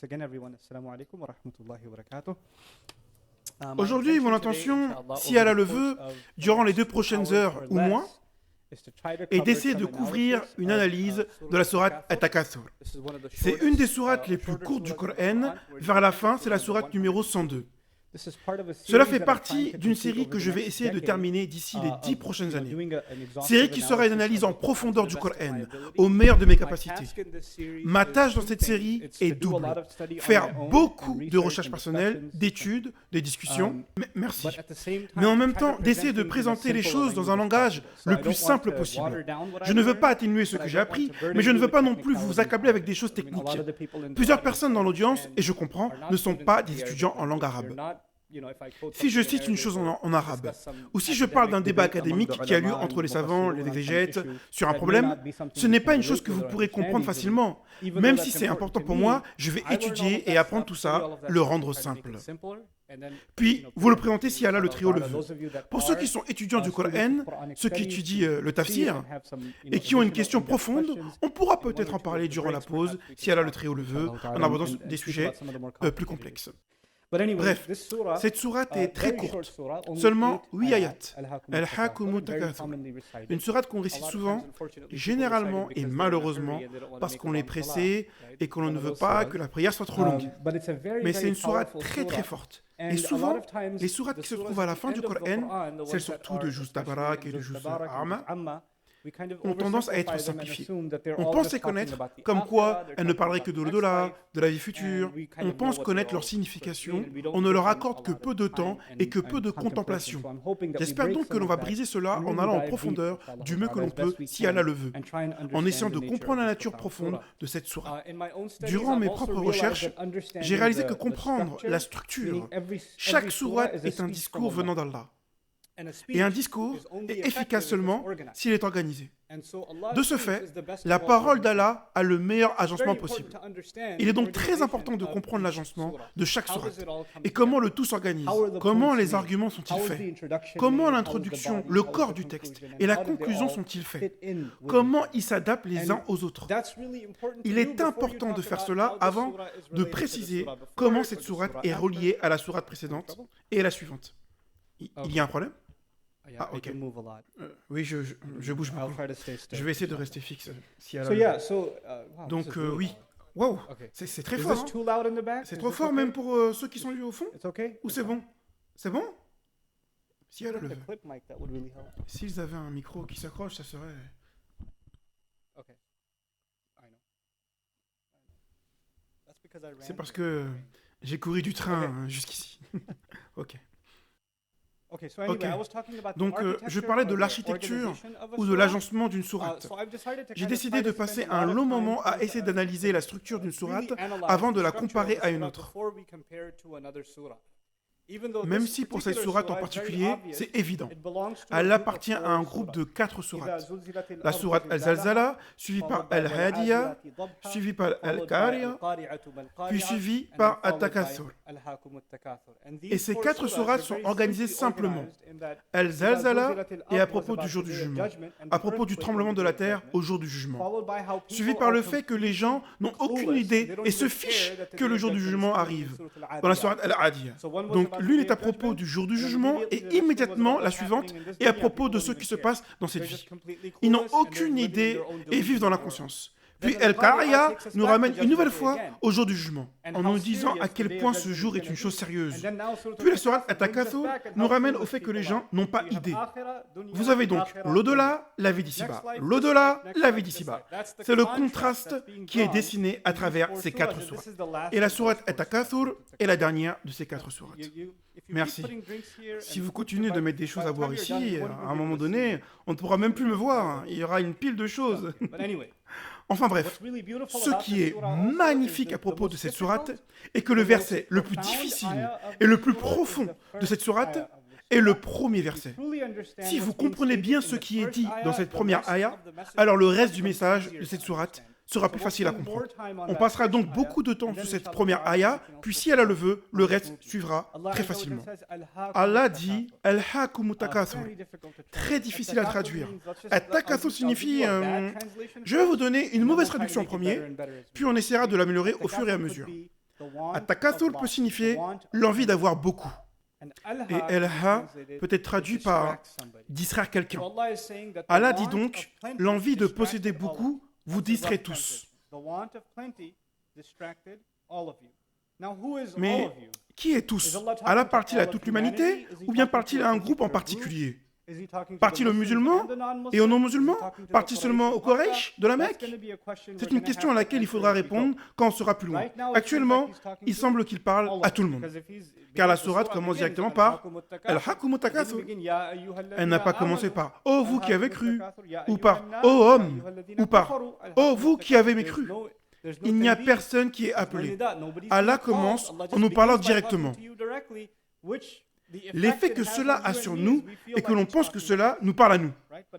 Again, everyone, assalamu alaikum wa rahmatullahi wa barakatuh. Aujourd'hui, mon intention, si Allah le veut, durant les 2 prochaines heures ou moins, est d'essayer de couvrir une analyse de la sourate At-Takathur. C'est une des sourates les plus courtes du Coran. Vers la fin, c'est la sourate numéro 102. Cela fait partie d'une série que je vais essayer de terminer d'ici les 10 prochaines années. Série qui sera une analyse en profondeur du Coran, au meilleur de mes capacités. Ma tâche dans cette série est double. Faire beaucoup de recherches personnelles, d'études, de discussions. Merci. Mais en même temps, d'essayer de présenter les choses dans un langage le plus simple possible. Je ne veux pas atténuer ce que j'ai appris, mais je ne veux pas non plus vous accabler avec des choses techniques. Plusieurs personnes dans l'audience, et je comprends, ne sont pas des étudiants en langue arabe. Si je cite une chose en arabe, ou si je parle d'un débat académique qui a lieu entre les savants, les exégètes, sur un problème, ce n'est pas une chose que vous pourrez comprendre facilement. Même si c'est important pour moi, je vais étudier et apprendre tout ça, le rendre simple. Puis, vous le présentez si Allah le trio le veut. Pour ceux qui sont étudiants du Coran, ceux qui étudient le tafsir, et qui ont une question profonde, on pourra peut-être en parler durant la pause, si Allah le trio le veut, en abordant des sujets plus complexes. Bref, cette sourate est très courte, seulement 8 ayats. Al-Hakumu Takathur. Une sourate qu'on récite souvent, généralement et malheureusement, parce qu'on est pressé et qu'on ne veut pas que la prière soit trop longue. Mais c'est une sourate très très forte. Et souvent, les sourates qui se trouvent à la fin du Coran, celles surtout de Juz Tabarak et de Juz Amma, ont tendance à être simplifiées. On pense les connaître, comme quoi elles ne parleraient que de l'au-delà, de la vie future. On pense connaître leur signification, on ne leur accorde que peu de temps et que peu de contemplation. J'espère donc que l'on va briser cela en allant en profondeur du mieux que l'on peut, si Allah le veut, en essayant de comprendre la nature profonde de cette sourate. Durant mes propres recherches, j'ai réalisé que comprendre la structure, chaque sourate est un discours venant d'Allah. Et un discours est efficace seulement s'il est organisé. De ce fait, la parole d'Allah a le meilleur agencement possible. Il est donc très important de comprendre l'agencement de chaque sourate et comment le tout s'organise, comment les arguments sont-ils faits, comment l'introduction, le corps du texte et la conclusion sont-ils faits, comment ils s'adaptent les uns aux autres. Il est important de faire cela avant de préciser comment cette sourate est reliée à la sourate précédente et à la suivante. Il y a un problème ? Ah, ok. Oui, je bouge beaucoup. Je vais essayer de rester fixe. Si donc, oui. Wow, c'est très fort. Hein? C'est trop fort même pour ceux qui sont au fond. Ou c'est bon? C'est bon? Si elle le veut. S'ils avaient un micro qui s'accroche, ça serait... C'est parce que j'ai couru du train jusqu'ici. Ok. Donc, je parlais de l'architecture ou de l'agencement d'une sourate. J'ai décidé de passer un long moment à essayer d'analyser la structure d'une sourate avant de la comparer à une autre. Même si pour cette sourate en particulier, c'est évident. Elle appartient à un groupe de 4 sourates. La sourate Al-Zalzala, suivie par Al-Hadiya, suivie par Al-Qariya, puis suivie par At-Takathur. Et ces 4 sourates sont organisées simplement. Al-Zalzala est à propos du jour du jugement, à propos du tremblement de la terre au jour du jugement, suivi par le fait que les gens n'ont aucune idée et se fichent que le jour du jugement arrive, dans la sourate Al-Hadiya. Donc, l'une est à propos du jour du jugement et immédiatement la suivante est à propos de ce qui se passe dans cette vie. Ils n'ont aucune idée et vivent dans l'inconscience. Puis Al-Qariya nous ramène une nouvelle fois au jour du jugement, en nous disant à quel point ce jour est une chose sérieuse. Puis la sourate At-Takathur nous ramène au fait que les gens n'ont pas idée. Vous avez donc l'au-delà, la vie d'ici-bas. L'au-delà, la vie d'ici-bas. C'est le contraste qui est dessiné à travers ces 4 sourates. Et la sourate At-Takathur est la dernière de ces 4 sourates. Merci. Si vous continuez de mettre des choses à boire ici, à un moment donné, on ne pourra même plus me voir. Il y aura une pile de choses. Enfin bref, ce qui est magnifique à propos de cette sourate est que le verset le plus difficile et le plus profond de cette sourate est le premier verset. Si vous comprenez bien ce qui est dit dans cette première ayah, alors le reste du message de cette sourate sera plus facile à comprendre. On passera donc beaucoup de temps sur cette première ayah, puis si Allah le veut, le reste suivra très facilement. Allah dit « Al-Hakumu Takathur », très difficile à traduire. At-Takathur signifie je vais vous donner une mauvaise traduction en premier, puis on essaiera de l'améliorer au fur et à mesure. At-takathur peut signifier l'envie d'avoir beaucoup. Et El-Ha peut être traduit par distraire quelqu'un. Allah dit donc, l'envie de posséder beaucoup vous distrait tous. Mais qui est tous? Allah parle-t-il à toute l'humanité ou bien parle-t-il à un groupe en particulier? Parle-t-il aux musulmans et aux non-musulmans? Parle-t-il seulement aux Quraysh de la Mecque? C'est une question à laquelle il faudra répondre quand on sera plus loin. Actuellement, il semble qu'il parle à tout le monde. Car la sourate commence directement par « Al-Hakumu Takathur ». Elle n'a pas commencé par « Oh, vous qui avez cru » ou par « Oh, homme » ou par « Oh, vous qui avez mécru ». Il n'y a personne qui est appelé. Allah commence en nous parlant directement. L'effet que cela a sur nous est que l'on pense que cela nous parle à nous.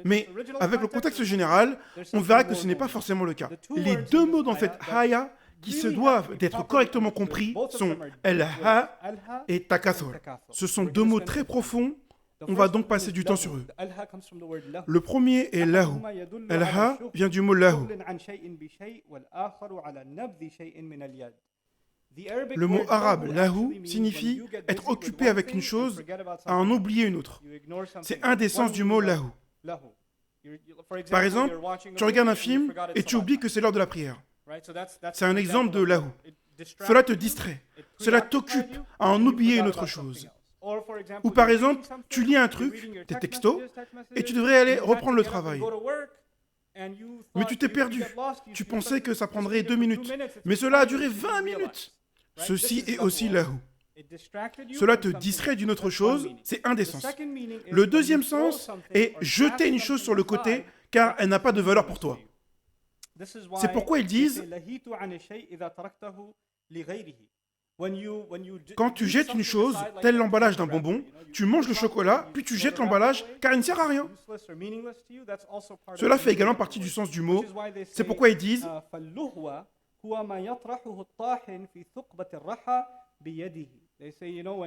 Mais avec le contexte général, on verra que ce n'est pas forcément le cas. Les deux mots dans cette haya qui se doivent d'être correctement compris sont El-Ha et Takathur. Ce sont deux mots très profonds. On va donc passer du temps sur eux. Le premier est Lahu. El-Ha vient du mot Lahu. Le mot arabe lahu signifie être occupé avec une chose à en oublier une autre. C'est un des sens du mot lahu. Par exemple, tu regardes un film et tu oublies que c'est l'heure de la prière. C'est un exemple de lahu. Cela te distrait. Cela t'occupe à en oublier une autre chose. Ou par exemple, tu lis un truc, tes textos, et tu devrais aller reprendre le travail. Mais tu t'es perdu. Tu pensais que ça prendrait 2 minutes. Mais cela a duré 20 minutes. Ceci est aussi lahu. Cela te distrait d'une autre chose, c'est un des sens. Le deuxième sens est jeter une chose sur le côté car elle n'a pas de valeur pour toi. C'est pourquoi ils disent quand tu jettes une chose, tel l'emballage d'un bonbon, tu manges le chocolat, puis tu jettes l'emballage car il ne sert à rien. Cela fait également partie du sens du mot. C'est pourquoi ils disent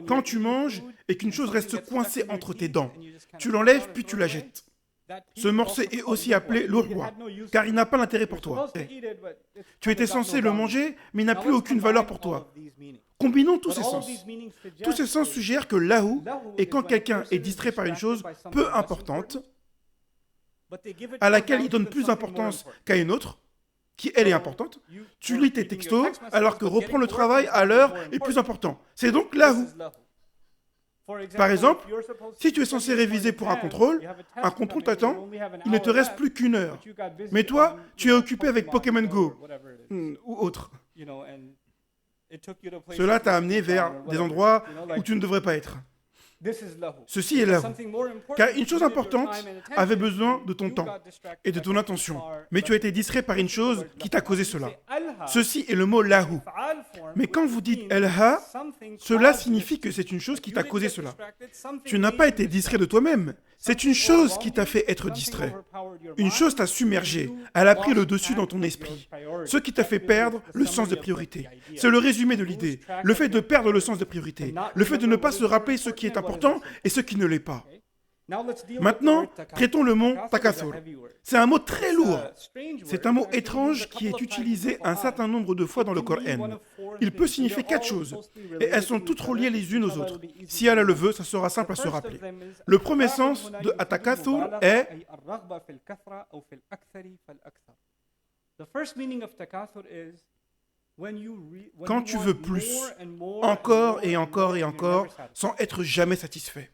quand tu manges et qu'une chose reste coincée entre tes dents, tu l'enlèves puis tu la jettes. Ce morceau est aussi appelé l'urwa, car il n'a pas d'intérêt pour toi. Tu étais censé le manger, mais il n'a plus aucune valeur pour toi. Combinons tous ces sens. Tous ces sens suggèrent que lahu est quand quelqu'un est distrait par une chose peu importante, à laquelle il donne plus d'importance qu'à une autre, qui elle est importante. Tu lis tes textos, alors que reprendre le travail à l'heure est plus important. C'est donc lahu. Par exemple, si tu es censé réviser pour un contrôle t'attend, il ne te reste plus qu'1 heure. Mais toi, tu es occupé avec Pokémon Go ou autre. Cela t'a amené vers des endroits où tu ne devrais pas être. Ceci est lahu. Car une chose importante avait besoin de ton temps et de ton attention. Mais tu as été distrait par une chose qui t'a causé cela. Ceci est le mot lahu. Mais quand vous dites El-Ha, cela signifie que c'est une chose qui t'a causé cela. Tu n'as pas été distrait de toi-même. C'est une chose qui t'a fait être distrait. Une chose t'a submergé. Elle a pris le dessus dans ton esprit. Ce qui t'a fait perdre le sens de priorité. C'est le résumé de l'idée. Le fait de perdre le sens de priorité. Le fait de ne pas se rappeler ce qui est important et ce qui ne l'est pas. Maintenant, traitons le mot takathur. C'est un mot très lourd. C'est un mot étrange qui est utilisé un certain nombre de fois dans le Coran. Il peut signifier 4 choses, et elles sont toutes reliées les unes aux autres. Si Allah le veut, ça sera simple à se rappeler. Le premier sens de takathur est quand tu veux plus, encore et encore et encore, sans être jamais satisfait.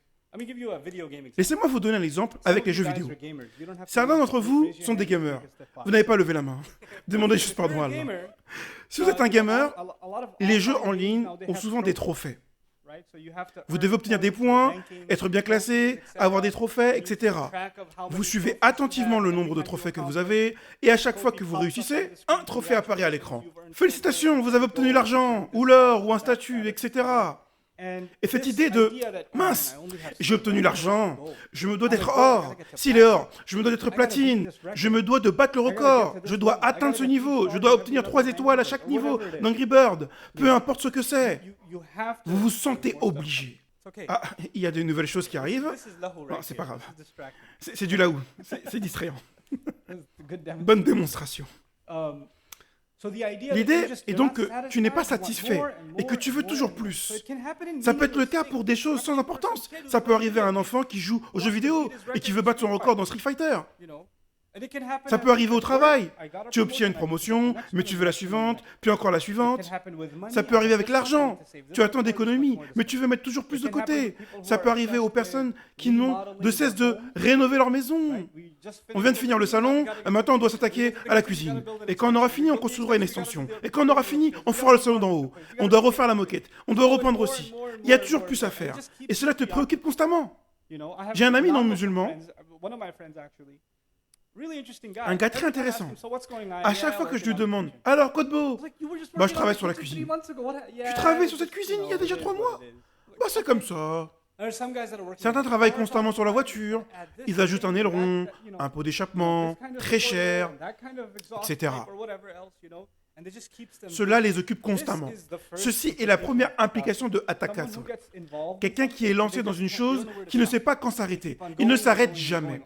Laissez-moi vous donner un exemple avec les jeux vidéo. Certains d'entre vous sont des gamers. Vous n'avez pas levé la main. Demandez juste pardon à Allah. Si vous êtes un gamer, les jeux en ligne ont souvent des trophées. Vous devez obtenir des points, être bien classé, avoir des trophées, etc. Vous suivez attentivement le nombre de trophées que vous avez, et à chaque fois que vous réussissez, un trophée apparaît à l'écran. Félicitations, vous avez obtenu l'argent, ou l'or, ou un statut, etc. Et cette idée de « mince, j'ai obtenu l'argent, je me dois d'être or, s'il est or, je me dois d'être platine, je me dois de battre le record, je dois atteindre ce niveau, je dois obtenir 3 étoiles à chaque niveau d'Angry Bird, peu importe ce que c'est. » Vous vous sentez obligé. Ah, il y a de nouvelles choses qui arrivent. Non, c'est pas grave. C'est du lahu, c'est distrayant. Bonne démonstration. L'idée est donc que tu n'es pas satisfait et que tu veux toujours plus. Ça peut être le cas pour des choses sans importance. Ça peut arriver à un enfant qui joue aux jeux vidéo et qui veut battre son record dans Street Fighter. Ça peut arriver au travail. Tu obtiens une promotion, mais tu veux la suivante, puis encore la suivante. Ça peut arriver avec l'argent. Tu attends d'économies, mais tu veux mettre toujours plus de côté. Ça peut arriver aux personnes qui n'ont de cesse de rénover leur maison. On vient de finir le salon, et maintenant on doit s'attaquer à la cuisine. Et quand on aura fini, on construira une extension. Et quand on aura fini, on fera le salon d'en haut. On doit refaire la moquette. On doit repeindre aussi. Il y a toujours plus à faire. Et cela te préoccupe constamment. J'ai un ami non musulman, un gars très intéressant. À chaque fois que je lui demande « Alors, Kodbo ?» Bah, je travaille sur la cuisine. Tu travailles sur cette cuisine il y a déjà 3 mois. Bah, c'est comme ça. Certains travaillent constamment sur la voiture. Ils ajoutent un aileron, un pot d'échappement, très cher, etc. Cela les occupe constamment. Ceci est la première implication de Atakaso. Quelqu'un qui est lancé dans une chose qui ne sait pas quand s'arrêter. Il ne s'arrête jamais.